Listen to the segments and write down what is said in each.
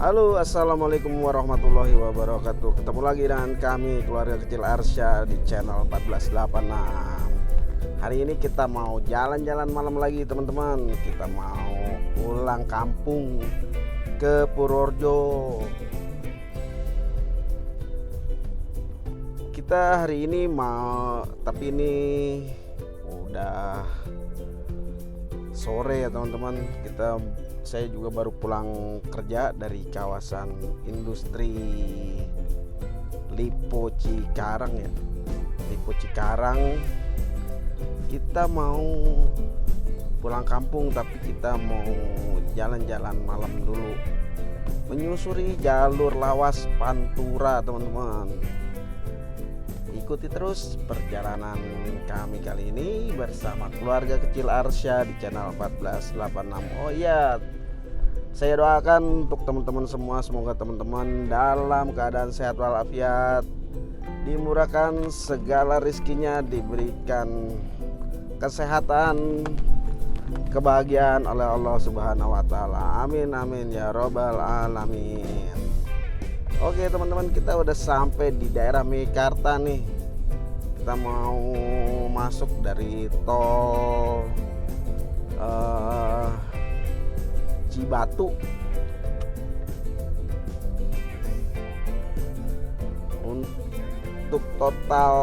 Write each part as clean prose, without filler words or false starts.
Halo, assalamualaikum warahmatullahi wabarakatuh. Ketemu lagi dengan kami keluarga kecil Arsya di channel 1486. Hari ini kita mau jalan-jalan malam lagi teman-teman. Kita mau pulang kampung ke Purworejo. Kita hari ini mau, tapi ini udah sore ya teman-teman. Saya juga baru pulang kerja dari kawasan industri Lipo Cikarang ya. Lipo Cikarang. Kita mau pulang kampung, tapi kita mau jalan-jalan malam dulu, menyusuri jalur lawas Pantura teman-teman. Ikuti terus perjalanan kami kali ini bersama keluarga kecil Arsya di channel 1486. Oh iya, saya doakan untuk teman-teman semua, semoga teman-teman dalam keadaan sehat walafiat, dimurahkan segala rezekinya, diberikan kesehatan, kebahagiaan oleh Allah Subhanahu wa taala. Amin amin ya robbal alamin. Oke teman-teman, kita udah sampai di daerah Meikarta nih. Kita mau masuk dari tol Cibatu. Untuk total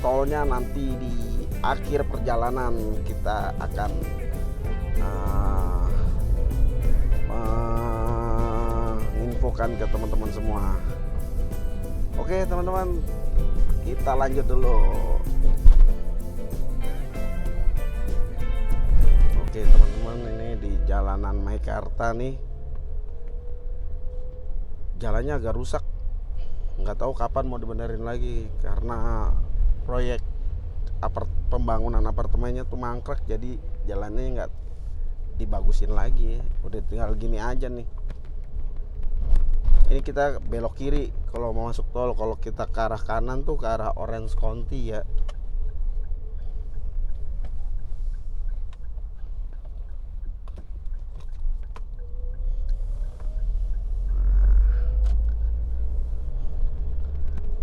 tolnya nanti di akhir perjalanan kita akan menginfokan ke teman-teman semua. Oke teman-teman, kita lanjut dulu. Oke teman-teman, ini di jalanan Meikarta nih. Jalannya agak rusak, nggak tahu kapan mau dibenerin lagi karena proyek pembangunan apartemennya tuh mangkrak, jadi jalannya nggak dibagusin lagi. Udah tinggal gini aja nih. Ini kita belok kiri kalau mau masuk tol. Kalau kita ke arah kanan tuh ke arah Orange County ya.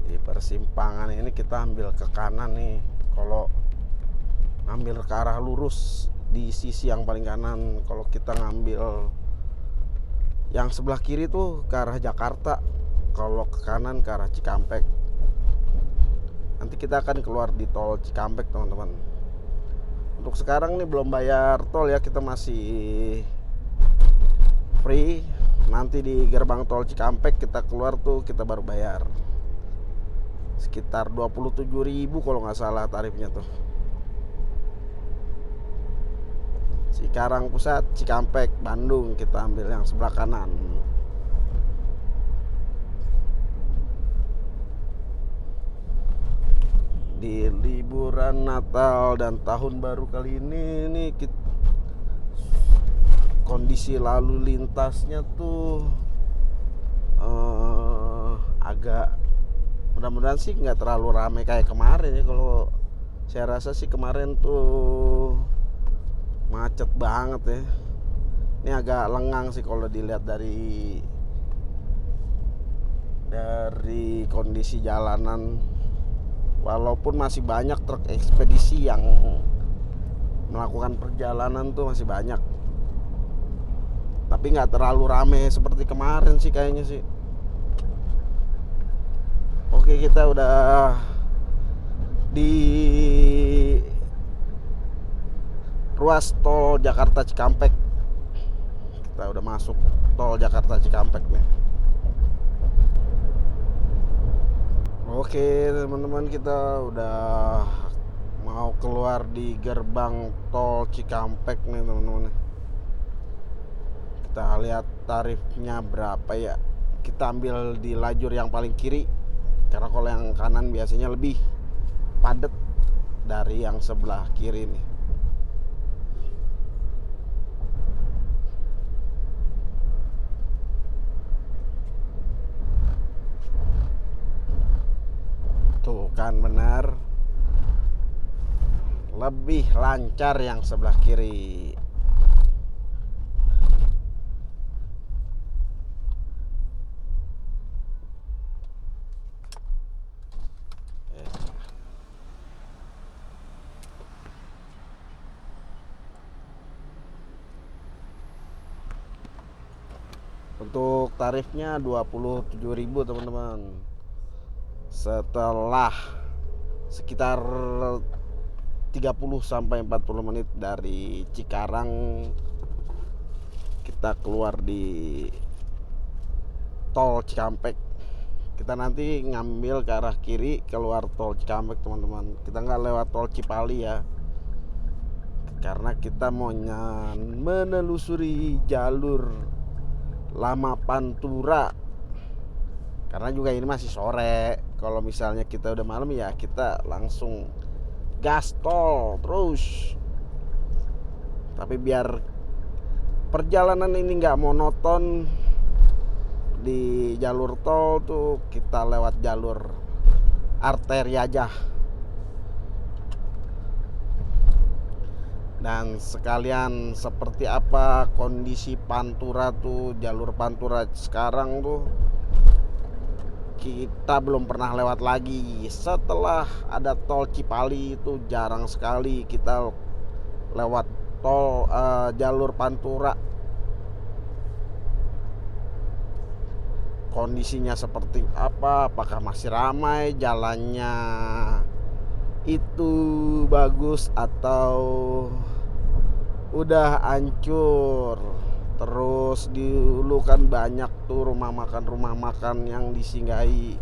Di persimpangan ini kita ambil ke kanan nih. Kalau ngambil ke arah lurus di sisi yang paling kanan. Kalau kita ngambil yang sebelah kiri tuh ke arah Jakarta, kalau ke kanan ke arah Cikampek. Nanti kita akan keluar di tol Cikampek teman-teman. Untuk sekarang nih belum bayar tol ya, kita masih free. Nanti di gerbang tol Cikampek kita keluar tuh kita baru bayar. Sekitar 27.000 kalau nggak salah tarifnya tuh. Cikarang Pusat, Cikampek, Bandung, kita ambil yang sebelah kanan. Di liburan Natal dan Tahun Baru kali ini kondisi lalu lintasnya tuh agak, mudah-mudahan sih nggak terlalu ramai kayak kemarin ya. Kalau saya rasa sih kemarin tuh macet banget ya. Ini agak lengang sih kalau dilihat dari kondisi jalanan. Walaupun masih banyak truk ekspedisi yang melakukan perjalanan tuh masih banyak, tapi nggak terlalu rame seperti kemarin sih kayaknya sih. Oke, kita udah di ruas tol Jakarta Cikampek. Kita udah masuk tol Jakarta Cikampek nih. Oke teman-teman, kita udah Mau keluar di gerbang tol Cikampek nih teman-teman. Kita lihat tarifnya berapa ya. Kita ambil di lajur yang paling kiri, karena kalau yang kanan biasanya lebih padat dari yang sebelah kiri nih. Tuh kan benar, lebih lancar yang sebelah kiri. Untuk tarifnya 27.000 teman-teman. Setelah sekitar 30 sampai 40 menit dari Cikarang, kita keluar di tol Cikampek. Kita nanti ngambil ke arah kiri keluar tol Cikampek teman-teman. Kita nggak lewat tol Cipali ya, karena kita mau menelusuri jalur Lama Pantura. Karena juga ini masih sore. Kalau misalnya kita udah malam ya kita langsung gas tol terus. Tapi biar perjalanan ini nggak monoton, di jalur tol tuh kita lewat jalur arteri aja. Dan sekalian seperti apa kondisi Pantura tuh, jalur Pantura sekarang tuh kita belum pernah lewat lagi. Setelah ada tol Cipali itu jarang sekali kita lewat tol jalur Pantura. Kondisinya seperti apa? Apakah masih ramai jalannya, itu bagus atau udah hancur? Terus dulu kan banyak tuh rumah makan yang disinggahi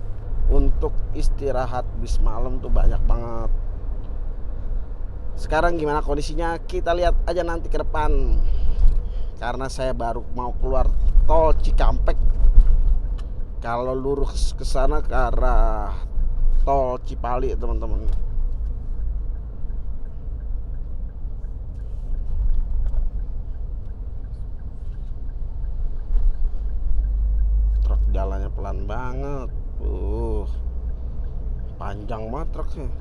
untuk istirahat bis malam tuh banyak banget. Sekarang gimana kondisinya? Kita lihat aja nanti ke depan. Karena saya baru mau keluar tol Cikampek. Kalau lurus ke sana ke arah tol Cipali teman-teman. Truk jalannya pelan banget. Panjang banget truknya.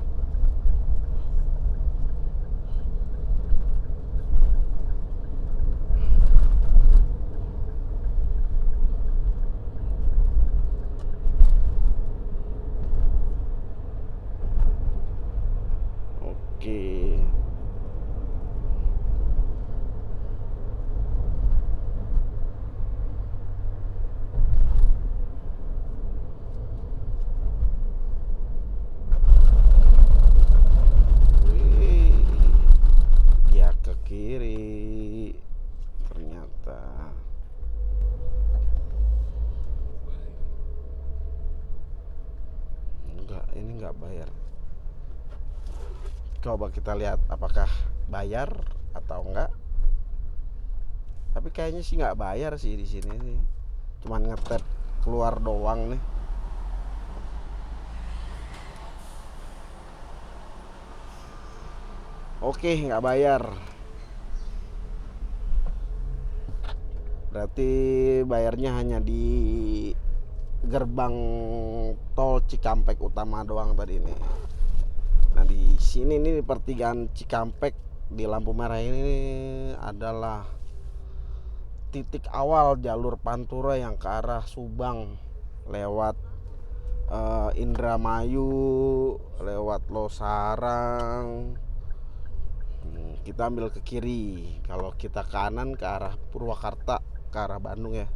Oke. Dia ke kiri ternyata. Enggak, ini enggak bayar. Coba kita lihat apakah bayar atau enggak. Tapi kayaknya sih nggak bayar sih di sini nih. Cuman ngetap keluar doang nih. Oke, nggak bayar. Berarti bayarnya hanya di gerbang tol Cikampek utama doang tadi nih. Nah di sini nih di pertigaan Cikampek di lampu merah ini adalah titik awal jalur Pantura yang ke arah Subang lewat Indramayu, lewat Losarang. Kita ambil ke kiri. Kalau kita kanan ke arah Purwakarta, ke arah Bandung ya.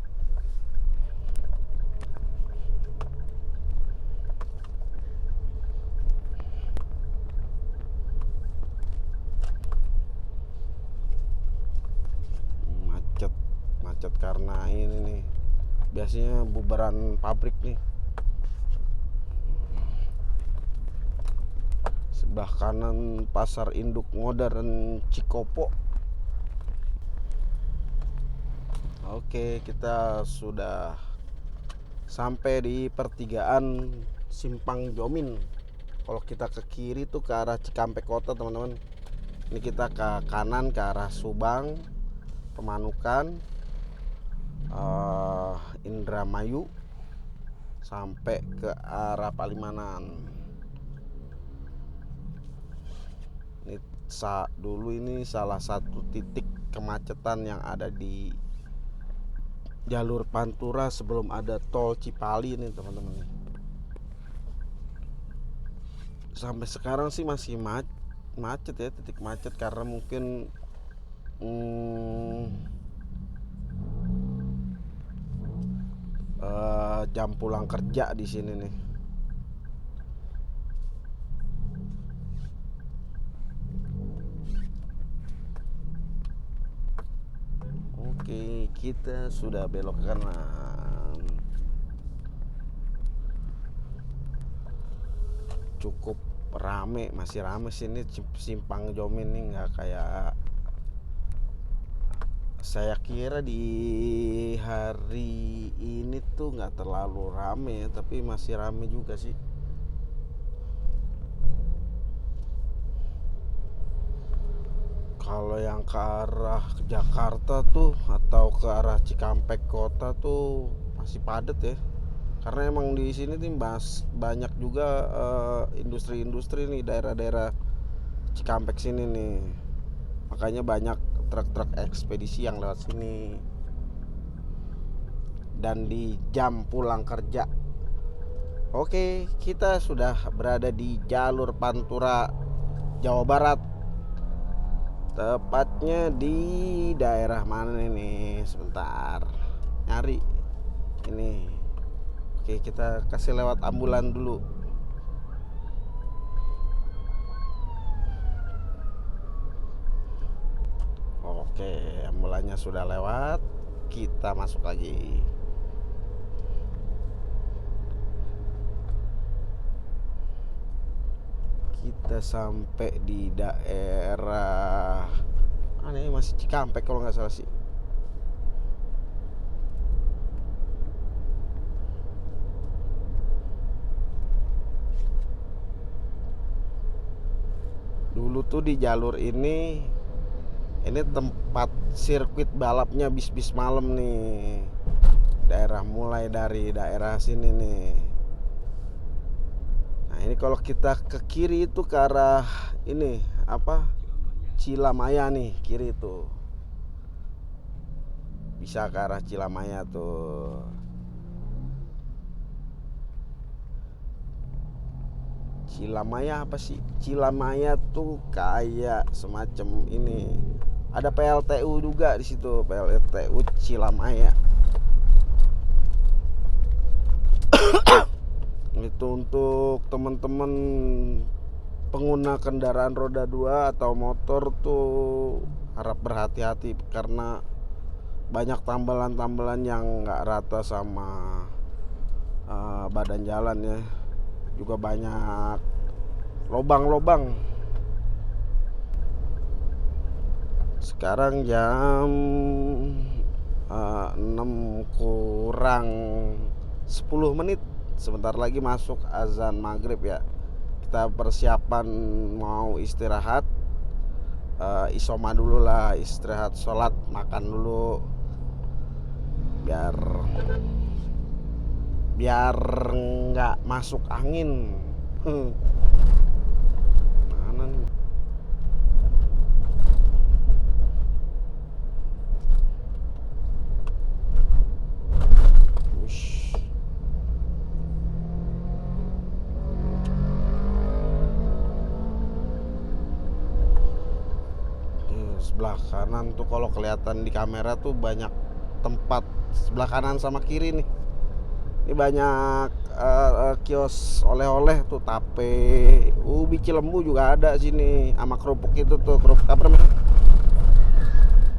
Macet karena ini nih, biasanya bubaran pabrik nih. sebelah kanan pasar induk modern Cikopo. Oke, kita sudah sampai di pertigaan Simpang Jomin. Kalau kita ke kiri tuh ke arah Cikampek Kota, teman-teman. Ini kita ke kanan ke arah Subang, Pemanukan, Indramayu, sampai ke arah Palimanan. Dulu ini salah satu titik kemacetan yang ada di jalur Pantura sebelum ada tol Cipali nih, teman-teman. Sampai sekarang sih masih macet ya, titik macet karena mungkin jam pulang kerja di sini nih. Oke, kita sudah belok kanan. Cukup rame, masih rame sini Simpang Jomin nih, nggak kayak saya kira di hari ini tuh nggak terlalu rame ya, tapi masih rame juga sih. Kalau yang ke arah Jakarta tuh atau ke arah Cikampek Kota tuh masih padat ya. Karena emang di sini tuh banyak juga industri-industri nih, daerah-daerah Cikampek sini nih. Makanya banyak truk-truk ekspedisi yang lewat sini. Dan di jam pulang kerja. Oke, kita sudah berada di jalur Pantura, Jawa Barat. Tepatnya di daerah mana ini? Sebentar, nyari ini. Oke, kita kasih lewat ambulan dulu. Oke, ambulannya sudah lewat. Kita masuk lagi. Kita sampai di daerah aneh, masih Cikampek kalau nggak salah sih. Dulu tuh di jalur ini tempat sirkuit balapnya bis-bis malam nih. Mulai dari daerah sini nih. Nah, ini kalau kita ke kiri itu ke arah ini apa? Cilamaya nih, kiri tuh. Bisa ke arah Cilamaya tuh. Cilamaya apa sih? Cilamaya tuh kayak semacam ini. Ada PLTU juga di situ, PLTU Cilamaya. Itu untuk teman-teman pengguna kendaraan roda 2 atau motor tuh harap berhati-hati karena banyak tambalan-tambalan yang nggak rata sama badan jalan ya. Juga banyak lobang-lobang. Sekarang jam 6 kurang 10 menit. Sebentar lagi masuk azan maghrib ya. Kita persiapan mau istirahat, isoma dulu lah, istirahat, sholat, makan dulu, biar nggak masuk angin. Mana nih? Sebelah kanan tuh kalau kelihatan di kamera tuh banyak tempat, sebelah kanan sama kiri nih. Ini banyak kios oleh-oleh tuh, tape, ubi Cilembu juga ada sini, sama kerupuk itu tuh, kerupuk apa namanya?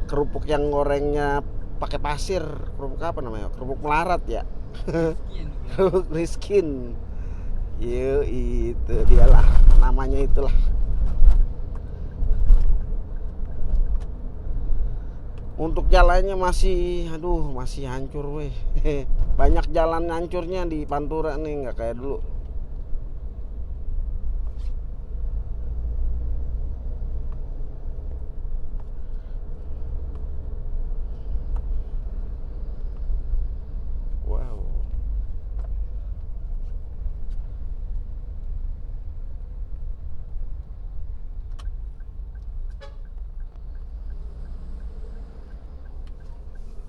Kerupuk yang gorengnya pakai pasir, kerupuk apa namanya? Kerupuk melarat ya. Kerupuk miskin. Yuk, itu dialah namanya itulah. Untuk jalannya masih masih hancur weh. Banyak jalan hancurnya di Pantura nih, nggak kayak dulu. Wow.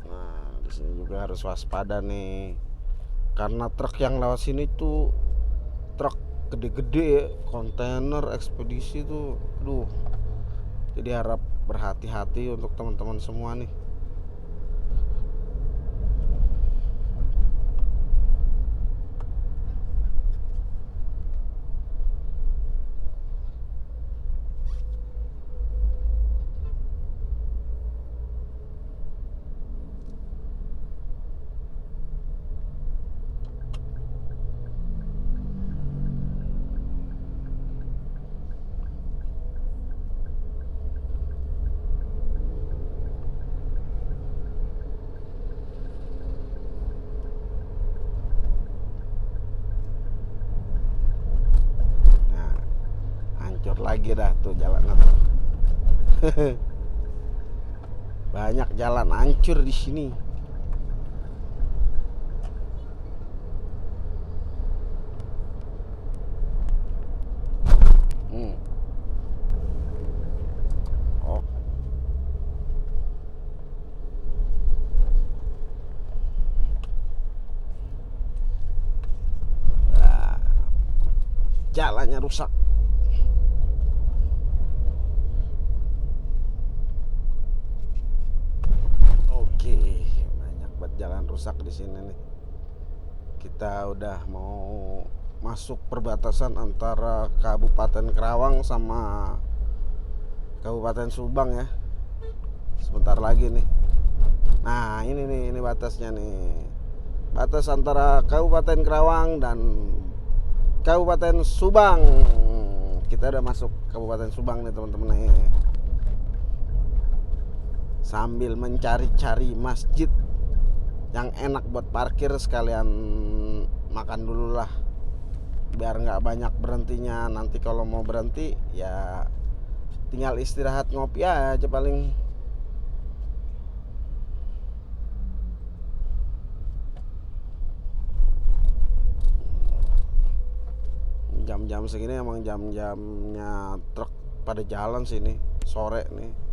Nah, di sini juga harus waspada nih. Karena truk yang lewat sini tuh truk gede-gede ya, kontainer ekspedisi tuh. Aduh. Jadi harap berhati-hati untuk teman-teman semua nih. Nah, hancur lagi dah tuh jalannya tuh. Banyak jalan hancur di sini. Hmm. Oh, nah, jalannya rusak. Oke, banyak banget jalan rusak di sini nih. Kita udah mau masuk perbatasan antara Kabupaten Kerawang sama Kabupaten Subang ya. Sebentar lagi nih. Nah, ini nih, ini batasnya nih. Batas antara Kabupaten Kerawang dan Kabupaten Subang. Kita udah masuk Kabupaten Subang nih teman-teman nih. Sambil mencari-cari masjid yang enak buat parkir, sekalian makan dulu lah, biar nggak banyak berhentinya. Nanti kalau mau berhenti ya tinggal istirahat ngopi aja paling. Jam-jam segini emang jam-jamnya truk pada jalan sini sore nih.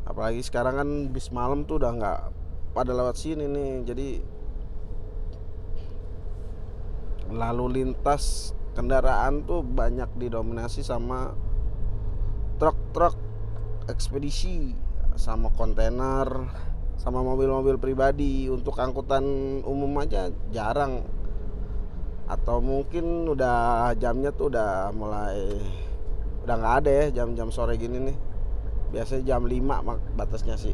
Apalagi sekarang kan bis malam tuh udah nggak pada lewat sini nih. Jadi lalu lintas kendaraan tuh banyak didominasi sama truk-truk ekspedisi, sama kontainer, sama mobil-mobil pribadi. Untuk angkutan umum aja jarang, atau mungkin udah jamnya tuh udah mulai udah nggak ada ya jam-jam sore gini nih. Biasanya jam 5 batasnya sih.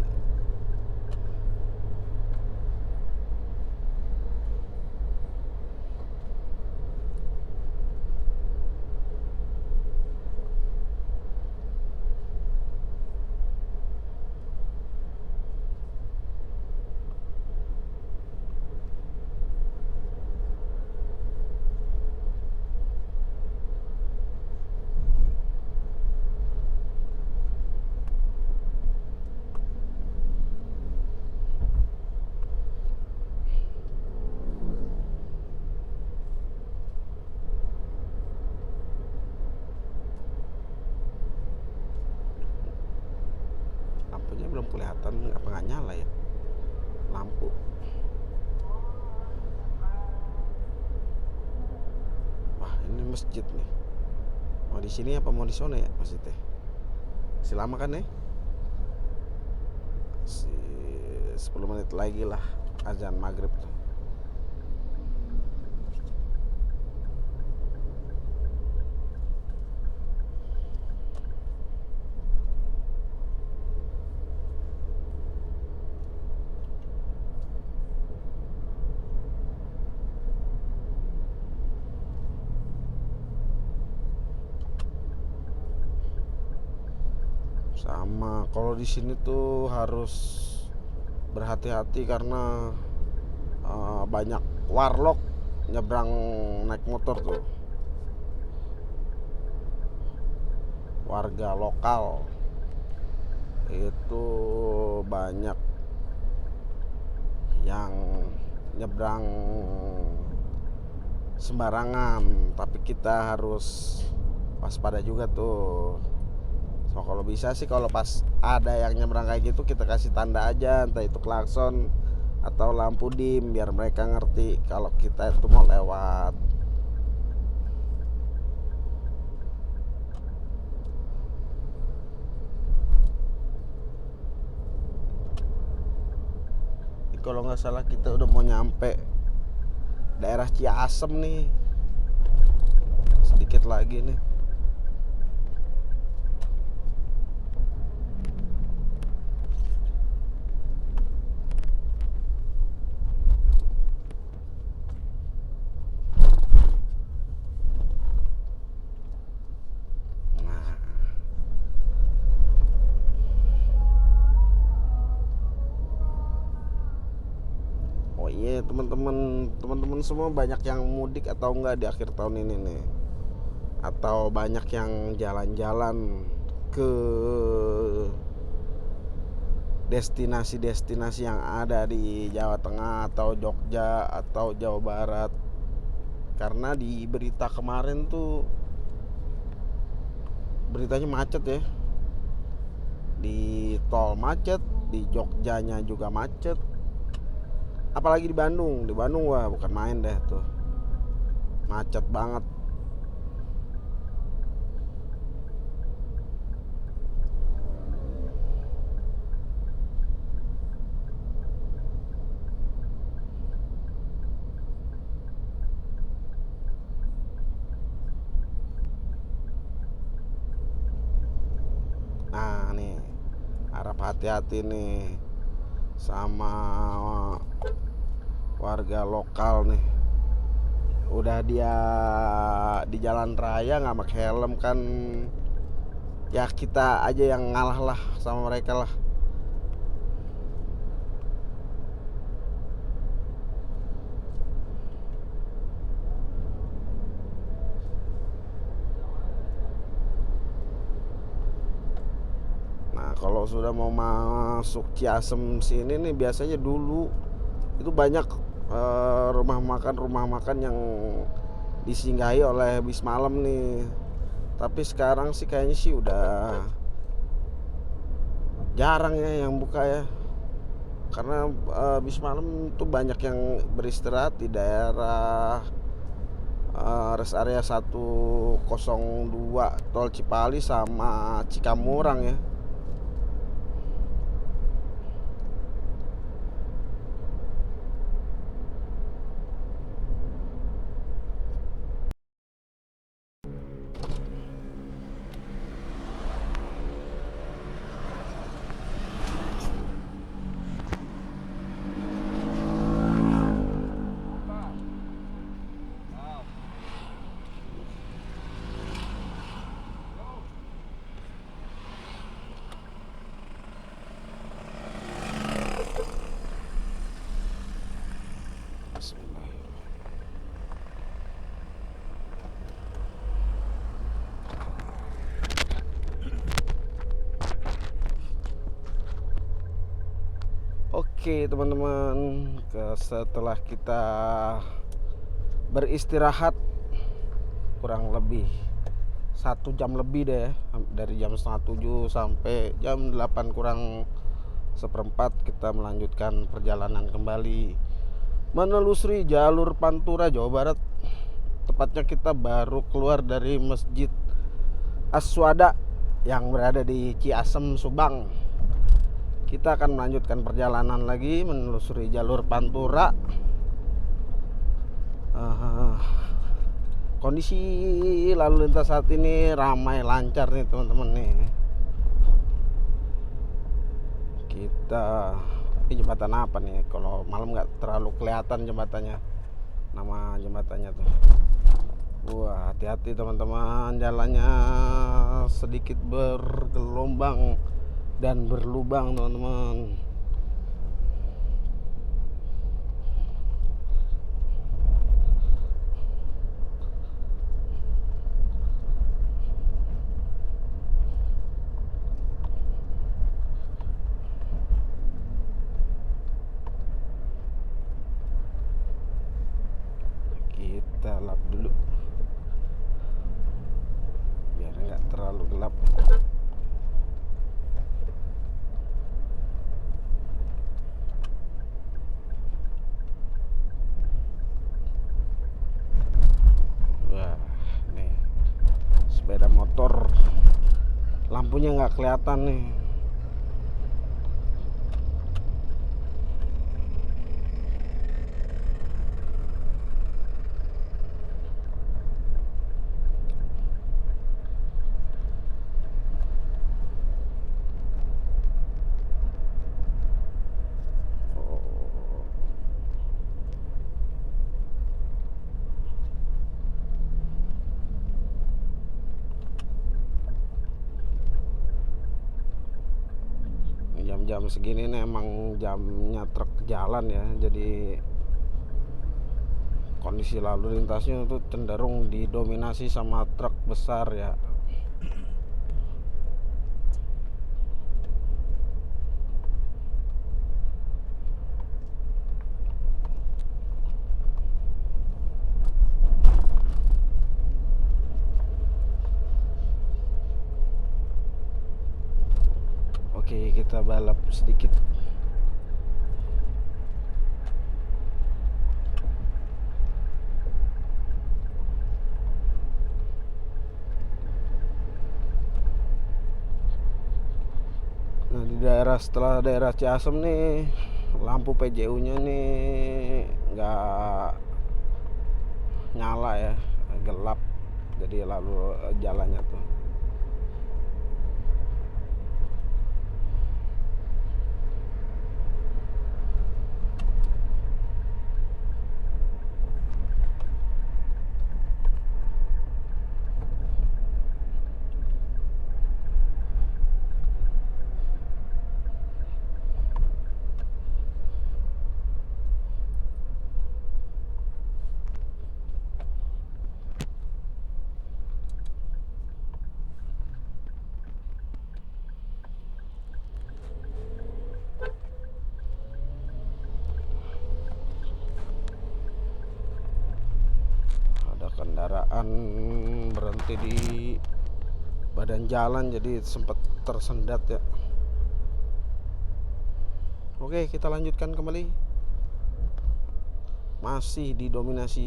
Lampunya belum kelihatan, apa nggak nyala ya lampu. Wah, ini masjid nih. Mau di sini apa mau di sana ya masjidnya? Masih lama kan ya? 10 menit lagi lah azan maghrib tuh. Sama kalau di sini tuh harus berhati-hati karena banyak warlock nyebrang naik motor tuh, warga lokal itu banyak yang nyebrang sembarangan, tapi kita harus waspada juga tuh. So kalau bisa sih kalau pas ada yang nyebrang kayak gitu kita kasih tanda aja, entah itu klakson atau lampu dim biar mereka ngerti kalau kita itu mau lewat. Kalau nggak salah kita udah mau nyampe daerah Ciasem nih, sedikit lagi nih. Nah, oh iya teman-teman semua banyak yang mudik atau enggak di akhir tahun ini nih, atau banyak yang jalan-jalan ke destinasi-destinasi yang ada di Jawa Tengah atau Jogja atau Jawa Barat. Karena di berita kemarin tuh beritanya macet ya, di tol macet, di Jogjanya juga macet, apalagi di Bandung. Wah bukan main deh tuh, macet banget. Nah nih, harap hati-hati nih sama warga lokal nih. Udah dia di jalan raya nggak pakai helm kan, ya kita aja yang ngalah lah sama mereka lah. Nah kalau sudah mau masuk Ciasem sini nih, biasanya dulu itu banyak rumah makan yang disinggahi oleh bis malam nih. Tapi sekarang sih kayaknya sih udah jarang ya yang buka ya, karena bis malam tuh banyak yang beristirahat di daerah rest area 102 tol Cipali sama Cikamurang ya. Oke teman-teman, setelah kita beristirahat kurang lebih 1 jam lebih deh, dari jam setengah 7 sampai jam 8 kurang seperempat, kita melanjutkan perjalanan kembali menelusuri jalur Pantura Jawa Barat. Tepatnya kita baru keluar dari Masjid Aswada yang berada di Ciasem, Subang. Kita akan melanjutkan perjalanan lagi menelusuri jalur Pantura. Kondisi lalu lintas saat ini ramai lancar nih teman-teman nih. Ini jembatan apa nih? Kalau malam nggak terlalu kelihatan jembatannya, nama jembatannya tuh. Wah hati-hati teman-teman, jalannya sedikit bergelombang dan berlubang, teman-teman. Kita lap dulu biar nggak terlalu gelap. Wah, nih sepeda motor lampunya nggak kelihatan nih. Jam-jam segini nih emang jamnya truk jalan ya, jadi kondisi lalu lintasnya itu cenderung didominasi sama truk besar ya. Oke, kita balap sedikit. Nah, di daerah setelah daerah Ciasem nih, lampu PJU-nya nih nggak nyala ya, gelap. Jadi lalu jalannya tuh. Kendaraan berhenti di badan jalan jadi sempat tersendat ya. Oke, kita lanjutkan kembali. Masih didominasi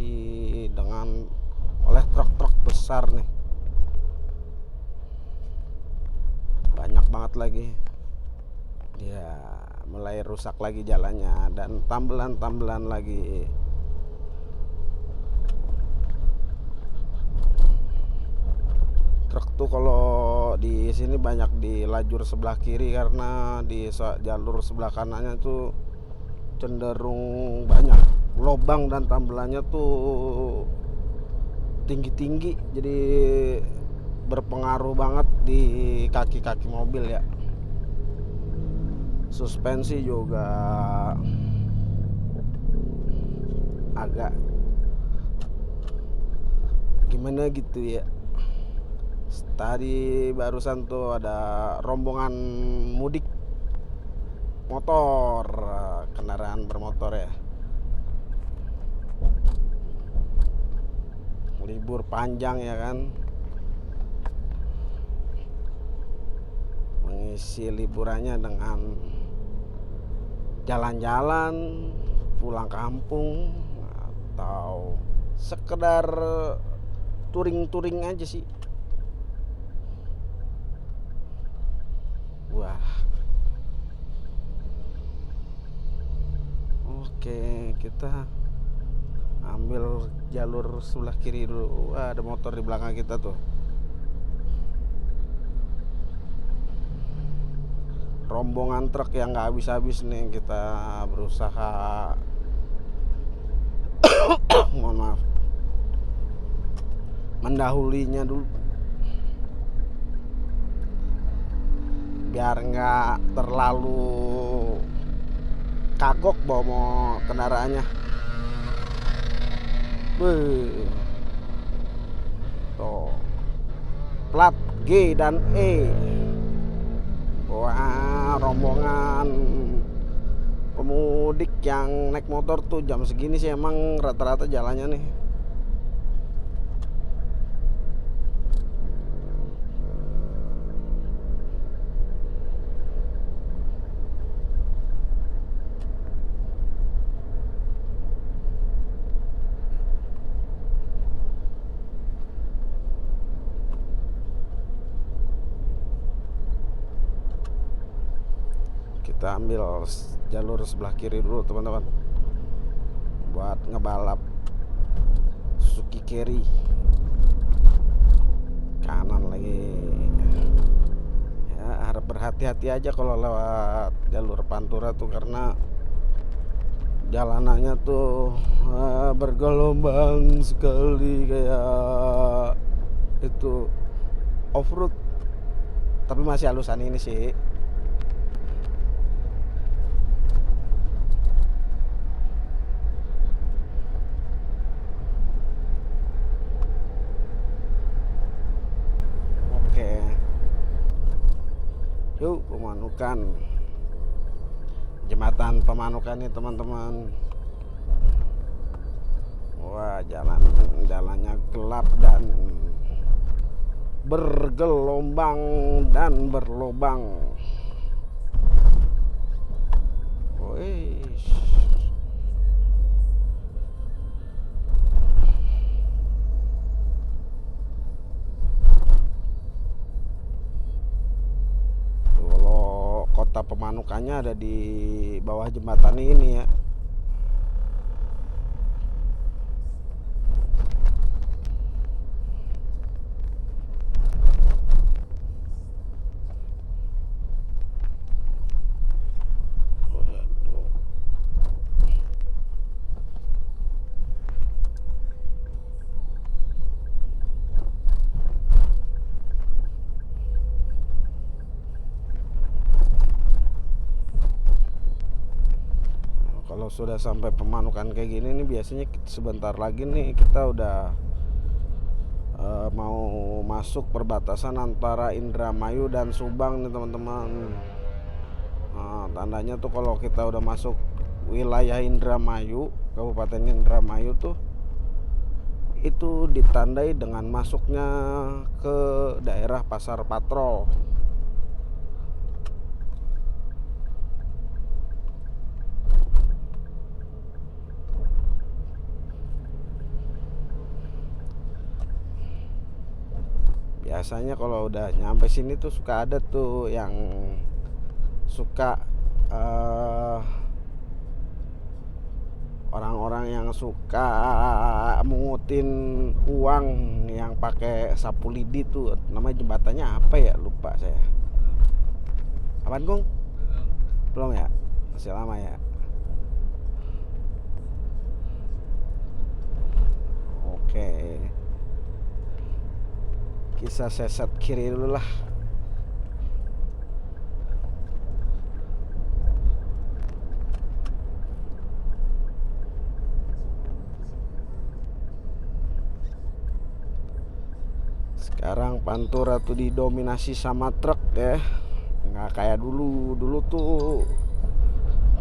dengan oleh truk-truk besar nih. Banyak banget lagi. Ya, mulai rusak lagi jalannya dan tambelan-tambelan lagi. Truk tuh kalau di sini banyak di lajur sebelah kiri karena di jalur sebelah kanannya tuh cenderung banyak lobang dan tambelannya tuh tinggi-tinggi, jadi berpengaruh banget di kaki-kaki mobil ya. Suspensi juga agak gimana gitu ya. Tadi barusan tuh ada rombongan mudik motor, kendaraan bermotor ya. Libur panjang ya kan, mengisi liburannya dengan jalan-jalan, pulang kampung, atau sekedar touring-touring aja sih. Wah, oke, kita ambil jalur sebelah kiri dulu. Wah, ada motor di belakang kita tuh. Rombongan truk yang nggak habis-habis nih, kita berusaha mohon maaf, mendahulinya dulu biar nggak terlalu kagok bawa kendaraannya. Beuh. Tuh, plat G dan E. Wah, rombongan pemudik yang naik motor tuh jam segini sih emang rata-rata jalannya nih. Kita ambil jalur sebelah kiri dulu teman-teman buat ngebalap Suzuki Carry. Kanan lagi ya, harap berhati-hati aja kalau lewat jalur Pantura tuh, karena jalanannya tuh bergelombang sekali, kayak itu off-road, tapi masih halusan ini sih. Oke, yuk Pemanukan, jembatan Pemanukan nih teman-teman. Wah, jalannya gelap dan bergelombang dan berlobang. Wih, kalau kota Pemanukannya ada di bawah jembatan ini ya. Kalau sudah sampai Pemanukan kayak gini nih, biasanya sebentar lagi nih kita udah mau masuk perbatasan antara Indramayu dan Subang nih teman-teman. Nah, tandanya tuh kalau kita udah masuk wilayah Indramayu, Kabupaten Indramayu tuh, itu ditandai dengan masuknya ke daerah Pasar Patrol. Biasanya kalau udah nyampe sini tuh suka ada tuh yang suka orang-orang yang suka mungutin uang yang pakai sapu lidi tuh, namanya jembatannya apa ya, lupa saya. Apaan Gung? Belum ya? Masih lama ya? Oke, kisah seset kiri dulu lah. Sekarang Pantura tuh didominasi sama truk ya, nggak kayak dulu tuh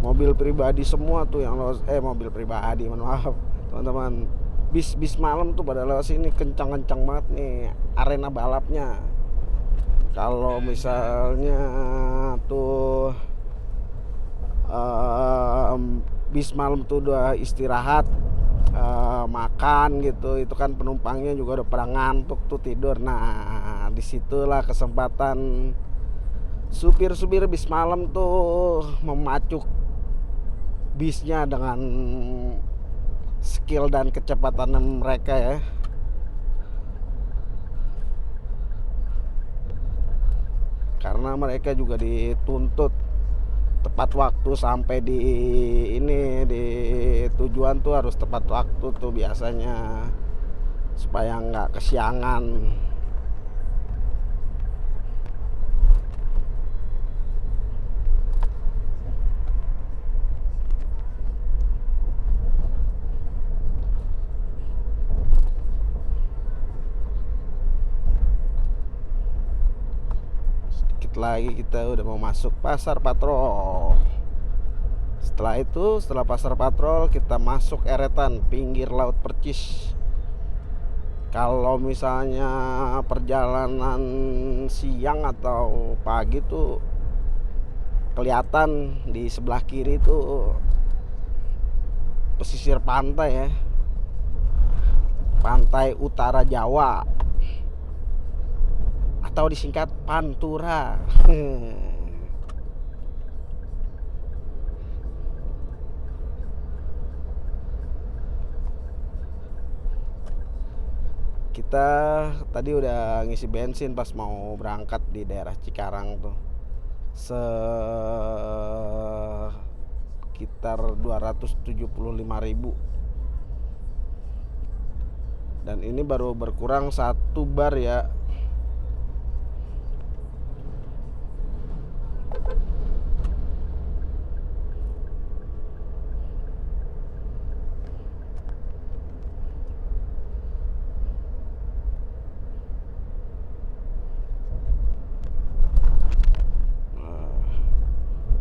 mobil pribadi semua tuh yang lewat, mobil pribadi, maaf teman-teman, bis malam tuh pada lewat sini kencang-kencang banget nih arena balapnya. Kalau misalnya tuh bis malam tuh udah istirahat, makan gitu, itu kan penumpangnya juga udah pada ngantuk tuh tidur. Nah, disitulah kesempatan supir-supir bis malam tuh memacu bisnya dengan skill dan kecepatan mereka ya. Karena mereka juga dituntut tepat waktu sampai di tujuan tuh, harus tepat waktu tuh biasanya supaya nggak kesiangan. lagi kita udah mau masuk Pasar Patrol. Setelah Pasar Patrol kita masuk eretan pinggir Laut Percis. Kalau misalnya perjalanan siang atau pagi tuh kelihatan di sebelah kiri tuh pesisir pantai ya, pantai utara Jawa atau disingkat Pantura. Kita tadi udah ngisi bensin pas mau berangkat di daerah Cikarang tuh, sekitar 275.000. Dan ini baru berkurang 1 bar ya.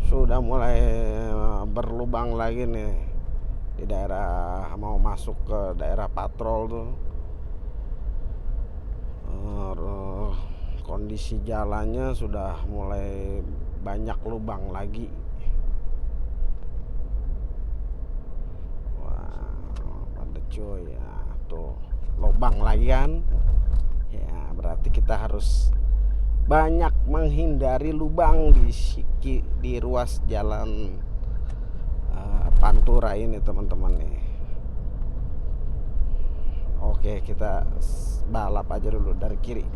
Sudah mulai berlubang lagi nih di daerah mau masuk ke daerah Patrol tuh. Kondisi jalannya sudah mulai banyak lubang lagi. Wah, ada cuy ya, tuh lubang lagi kan. Ya, berarti kita harus banyak menghindari lubang di ruas jalan Pantura ini teman-teman nih. Oke, kita balap aja dulu dari kiri.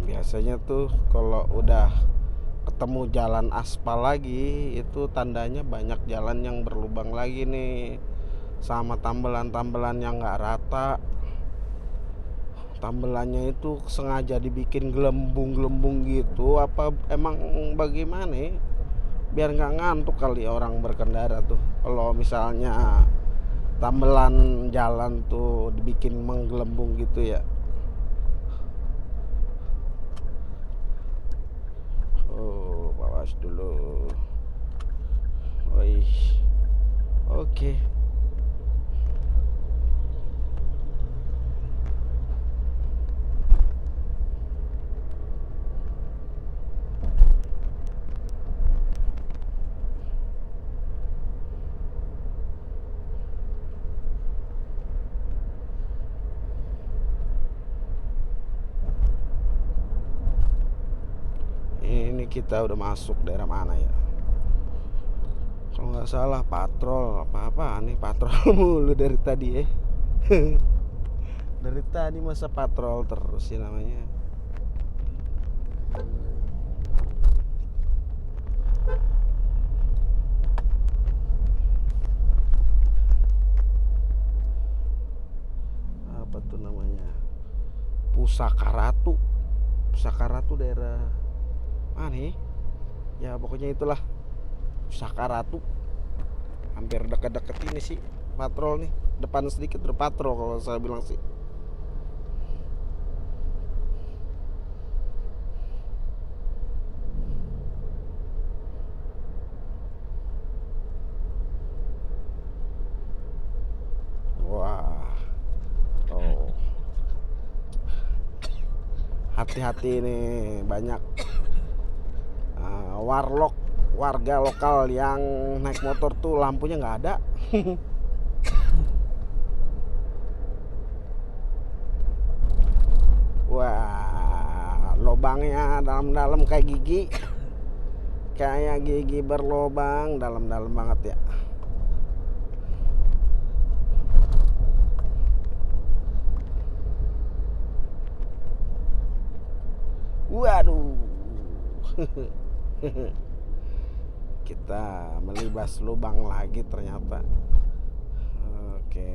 Biasanya tuh kalau udah ketemu jalan aspal lagi, itu tandanya banyak jalan yang berlubang lagi nih, sama tambelan-tambelan yang nggak rata. Tambelannya itu sengaja dibikin gelembung-gelembung gitu, apa emang bagaimana ya? Biar nggak ngantuk kali orang berkendara tuh. Kalau misalnya tambelan jalan tuh dibikin menggelembung gitu ya. Awas dulu. Wih. Oke. Ini kita udah masuk daerah mana ya? Kalau nggak salah Patrol apa nih, Patrol mulu dari tadi ya. Dari tadi masa Patrol terus sih namanya. Apa tuh namanya? Pusaka Ratu daerah mana nih? Ya pokoknya itulah, Pusaka Ratu. Hampir deket-deket ini sih Patrol nih. Depan sedikit udah Patrol kalau saya bilang sih. Wah, oh, hati-hati nih, banyak warga lokal yang naik motor tuh lampunya nggak ada. Wah, lobangnya dalam-dalam kayak gigi berlobang, dalam-dalam banget ya. Waduh. Kita melibas lubang lagi ternyata. Oke.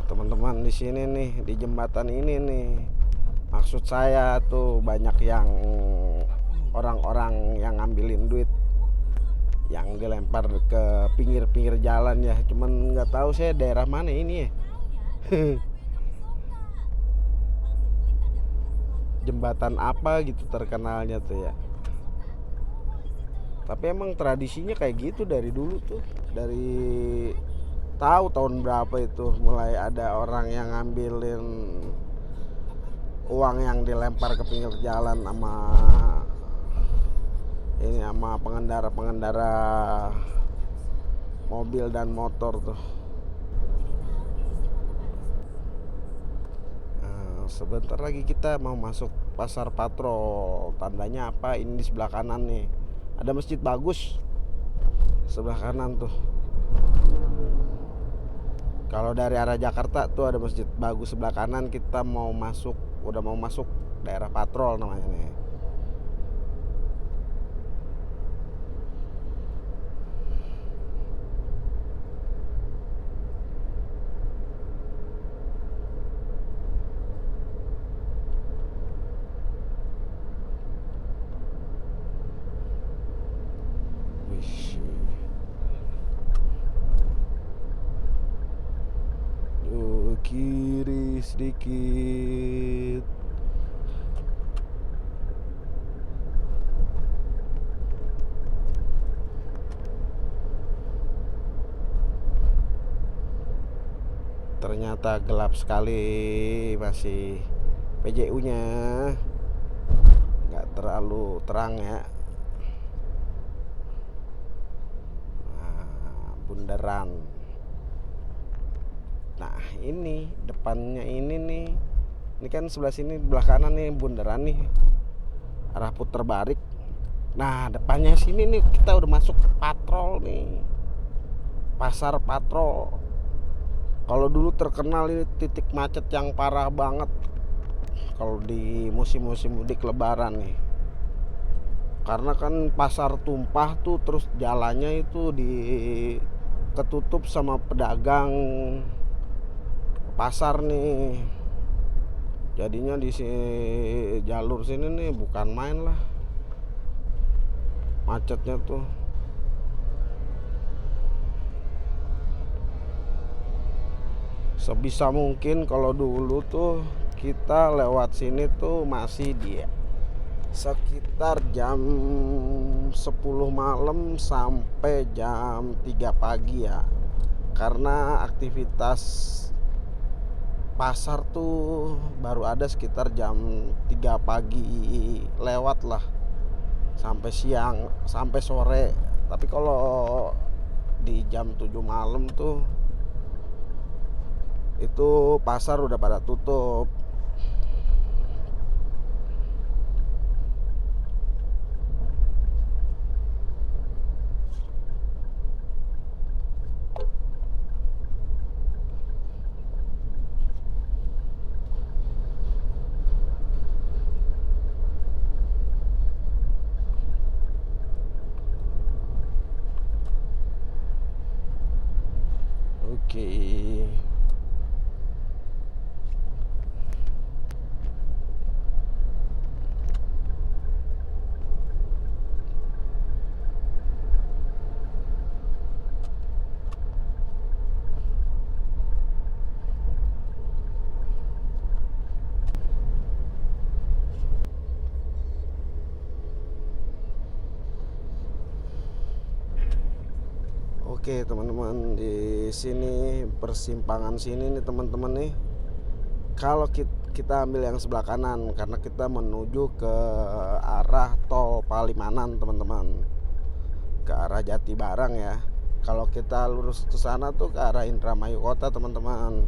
Teman-teman, di sini nih, di jembatan ini nih, maksud saya tuh banyak yang orang-orang yang ngambilin duit yang dilempar ke pinggir-pinggir jalan ya. Cuman nggak tahu saya daerah mana ini ya. Jembatan apa gitu terkenalnya tuh ya. Tapi emang tradisinya kayak gitu dari dulu tuh. Dari tahu tahun berapa itu mulai ada orang yang ngambilin uang yang dilempar ke pinggir jalan sama pengendara-pengendara mobil dan motor tuh. Sebentar lagi kita mau masuk pasar patrol. Tandanya apa? Ini di sebelah kanan nih. Ada masjid bagus sebelah kanan tuh. Kalau dari arah Jakarta tuh ada masjid bagus sebelah kanan. Kita mau masuk, udah mau masuk daerah patrol namanya nih. Kiri sedikit. Ternyata gelap sekali, masih PJU-nya nggak terlalu terang ya. Bundaran. Nah ini depannya ini nih. Ini kan sebelah sini, belah kanan nih bundaran nih, arah puter balik. Nah depannya sini nih kita udah masuk patrol nih, pasar patrol. Kalau dulu terkenal ini titik macet yang parah banget kalau di musim-musim mudik lebaran nih. Karena kan pasar tumpah tuh, terus jalannya itu ketutup sama pedagang pasar nih. Jadinya di jalur sini nih bukan main lah macetnya tuh. Sebisa mungkin kalau dulu tuh kita lewat sini tuh masih di sekitar jam 10 malam sampai jam 3 pagi ya. Karena aktivitas pasar tuh baru ada sekitar jam 3 pagi lewat lah, sampai siang, sampai sore. Tapi kalau di jam 7 malam tuh itu pasar udah pada tutup. Oke. Oke teman-teman, di sini persimpangan sini nih teman-teman nih. Kalau kita ambil yang sebelah kanan karena kita menuju ke arah tol Palimanan teman-teman, ke arah Jatibarang ya. Kalau kita lurus ke sana tuh ke arah Indramayu Kota, teman-teman.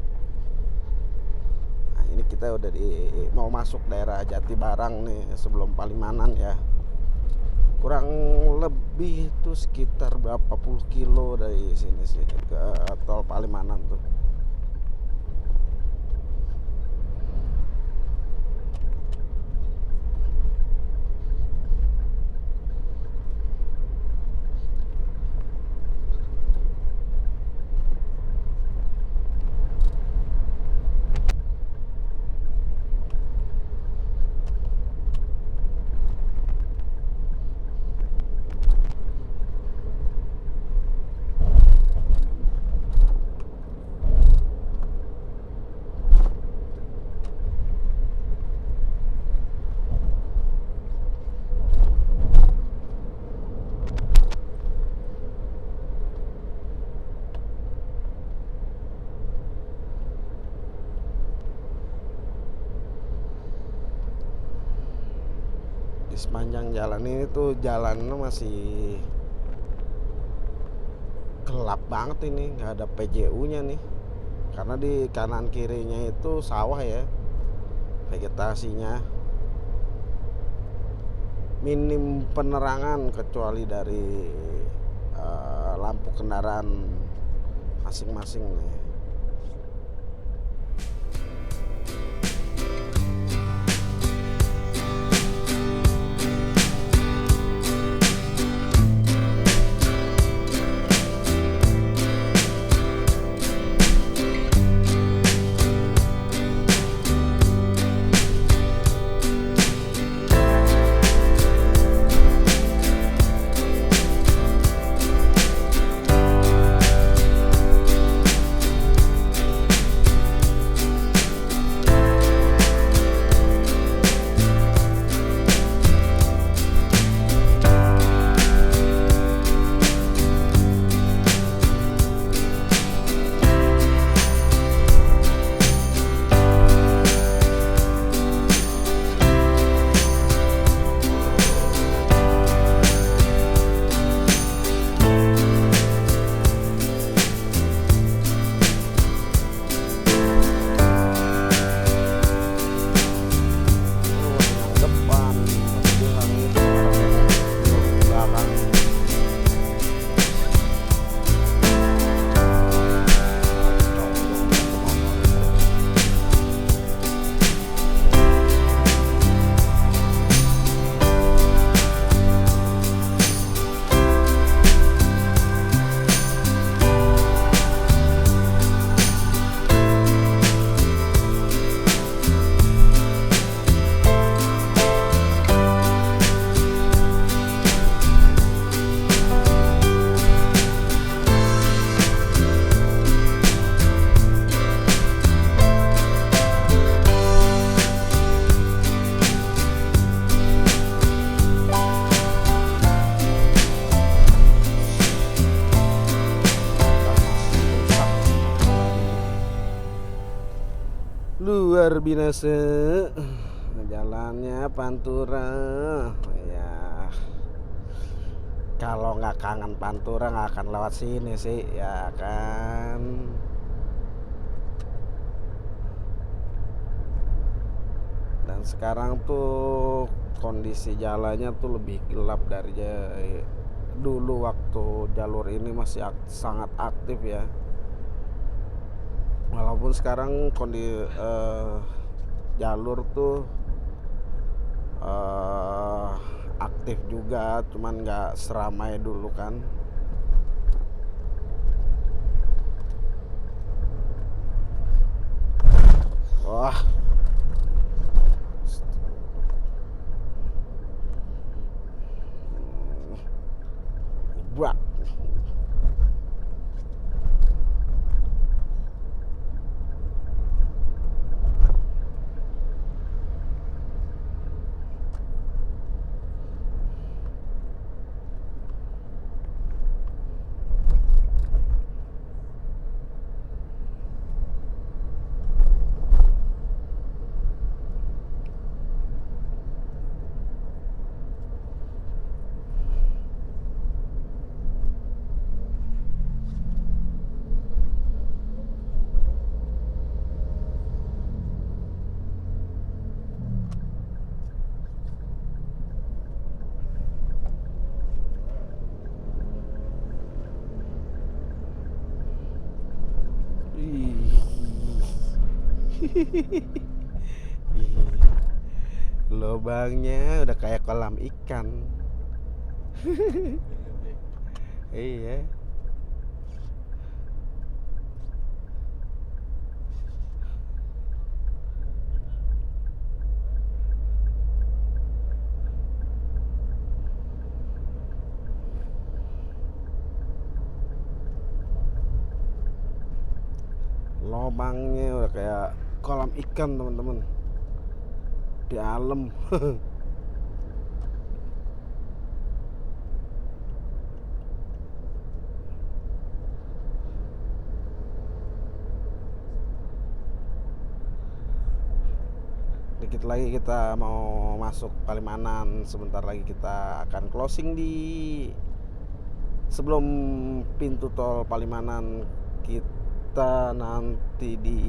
Nah, ini kita udah mau masuk daerah Jatibarang nih, sebelum Palimanan ya. Kurang lebih itu sekitar berapa puluh kilo dari sini sih ke tol Palimanan tuh. Di sepanjang jalan ini tuh jalannya masih gelap banget, ini nggak ada PJU-nya nih, karena di kanan kirinya itu sawah ya, vegetasinya minim penerangan kecuali dari lampu kendaraan masing-masing nih. Luar biasa jalannya Pantura ya. Kalau nggak kangen Pantura nggak akan lewat sini sih ya kan. Dan sekarang tuh kondisi jalannya tuh lebih gelap dari dulu waktu jalur ini masih sangat aktif ya. Walaupun sekarang jalur tuh aktif juga, cuman nggak seramai dulu kan. Wah, buat Lubangnya udah kayak kolam ikan. Iya. Lubangnya udah kayak kolam ikan, teman-teman. Di alam. Dikit lagi kita mau masuk Palimanan. Sebentar lagi kita akan closing di sebelum pintu tol Palimanan. Kita nanti di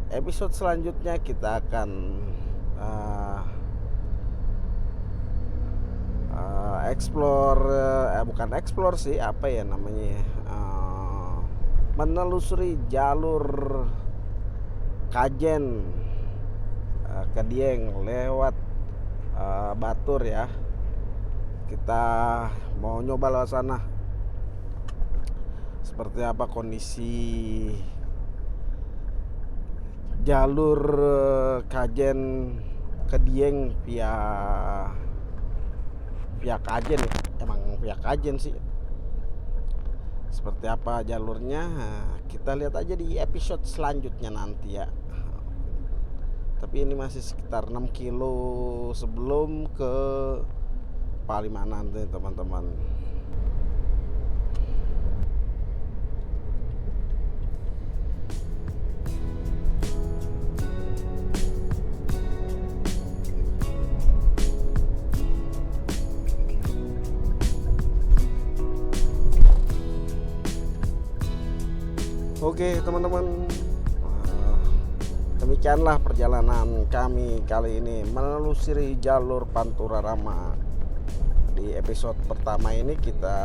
episode selanjutnya kita akan bukan explore sih, apa ya namanya, menelusuri jalur Kajen ke Dieng lewat Batur ya. Kita mau nyoba lewat sana seperti apa kondisi jalur Kajen ke Dieng via Kajen ya. Emang via Kajen sih. Seperti apa jalurnya, kita lihat aja di episode selanjutnya nanti ya. Tapi ini masih sekitar 6 kilo sebelum ke Palimanan tuh, teman-teman. Oke, teman-teman. Demikianlah perjalanan kami kali ini menelusuri jalur Pantura Rama. Di episode pertama ini kita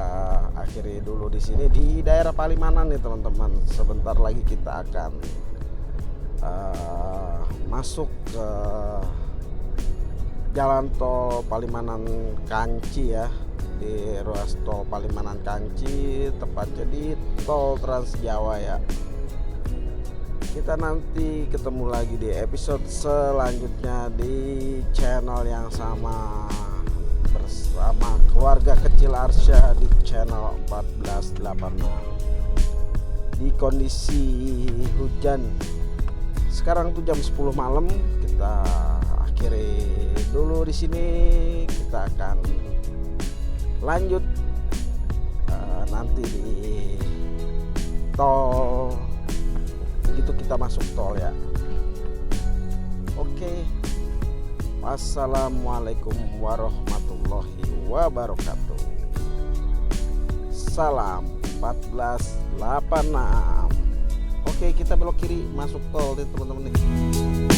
akhiri dulu di sini di daerah Palimanan nih, teman-teman. Sebentar lagi kita akan masuk ke jalan tol Palimanan Kanci ya. Di ruas tol Palimanan Kanci, tepatnya di tol Trans Jawa ya. Kita nanti ketemu lagi di episode selanjutnya di channel yang sama bersama keluarga kecil Arsya di channel 1486. Di kondisi hujan. Sekarang tuh jam 10 malam, kita akhiri dulu di sini. Kita akan lanjut nanti di tol, begitu kita masuk tol ya. Oke. Wassalamualaikum warahmatullahi wabarakatuh. Salam 1486. Oke, kita belok kiri masuk tol nih, teman-teman nih.